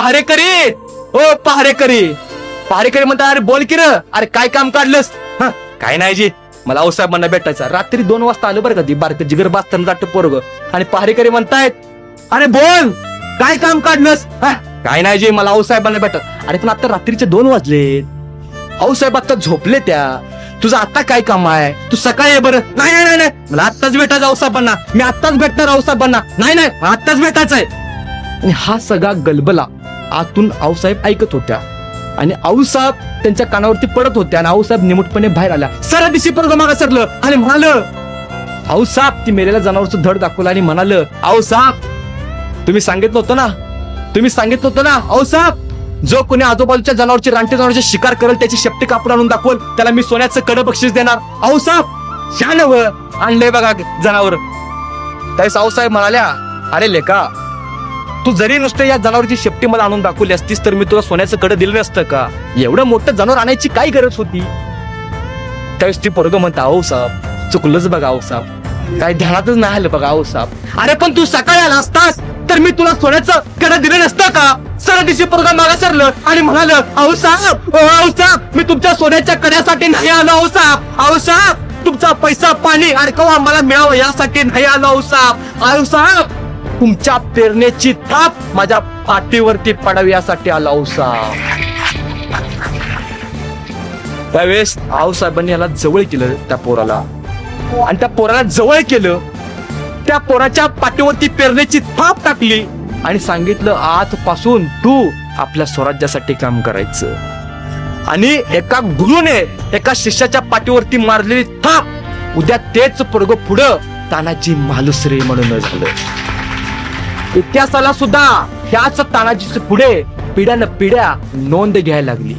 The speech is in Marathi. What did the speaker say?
पहारेकरी, ओ पहारेकरी. पहारेकरी म्हणता, अरे बोल की र, अरे काय काम काढलंस? काय नाही जी, मला आऊसाहेबांना भेटायचं. रात्री 2 वाजता आलं बरं का ती बारक जिगर बास्ताना जाट पोरग. आणि पहारेकरी म्हणतायत, अरे बोल काय काम काढलंस? काय नाही जी, मला आऊसाहेबांना भेटत. अरे पण आता रात्रीचे 2 वाजले, आऊसाहेब आता झोपले त्या. तुझं आता काय काम आहे? तू सकाळी आहे बरं. नाही नाही नाही, मला आत्ताच भेटायचं आऊसाहेबांना. मी आत्ताच भेटणार आऊसाहेबांना. नाही नाही, आत्ताच भेटायचंय. आणि हा सगळा गलबला आतून आऊसाहेब ऐकत होत्या. आणि आऊसाहेब त्यांच्या कानावरती पडत होत्या. आणि आऊसाहेब निमुटपणे बाहेर आल्या. सरा दिशी परत मागं सरलं आणि म्हणालं, आऊसाहेब ती मेलेल्या जनावरचं धड दाखवलं आणि म्हणालं, आऊसाहेब तुम्ही सांगितलं होतं ना, तुम्ही सांगितलं होतं ना आऊसाहेब, जो कोणी आजूबाजूच्या जनावरची रानटी जनावरची शिकार करेल त्याची शेपटी कापून आणून दाखवल, त्याला मी सोन्याचं कडं बक्षीस देणार. आऊसाहेब शानव आणलंय बघा जनावर. त्यावेळेस आऊसाहेब म्हणाल्या, अरे लेका, तू जरी नुसतं या जनावरची शेपटी मला आणून दाखवली असतीस तर मी तुला सोन्याचं कडं दिलं नसतं का? एवढं मोठं जनावर आणायची काय गरज होती? त्यावेळेस ती पोरगं म्हणता, आऊसाहेब चुकलंच बघा आऊसाहेब, काय ध्यानातच नाही आलं बघा आऊसाहेब. अरे पण तू सकाळी आला असतास तर मी तुला सोन्याचं कडं दिलं नसतं का? सरा दिवशी पोरगा मागा सरलं आणि म्हणालं, आऊसाहेब आऊसाहेब मी तुमच्या सोन्याच्या कड्यासाठी नाही आलो आऊसाहेब. आऊसाहेब तुमचा पैसा पाणी अडकवा आम्हाला मिळावं यासाठी नाही आलो आऊसाहेब. आऊसाहेब तुमच्या पेरण्याची थाप माझ्या पाठीवरती पडावी यासाठी आला आऊसाहेब. त्यावेळेस आऊसाहेबांनी याला जवळ केलं त्या पोराला. आणि त्या पोराला जवळ केलं, त्या पोराच्या पाठीवरती पेरण्याची थाप टाकली आणि सांगितलं, आजपासून तू आपल्या स्वराज्यासाठी काम करायचं. आणि एका गुरुने एका शिष्याच्या पाठीवरती मारलेली थाप उद्या तेच पोरग पुढं तानाजी मालुसरे म्हणून झालं. इतिहासाला सुद्धा ह्याच तानाजीच्या पुढे पिढ्यान पिढ्या नोंद घ्यायला लागली.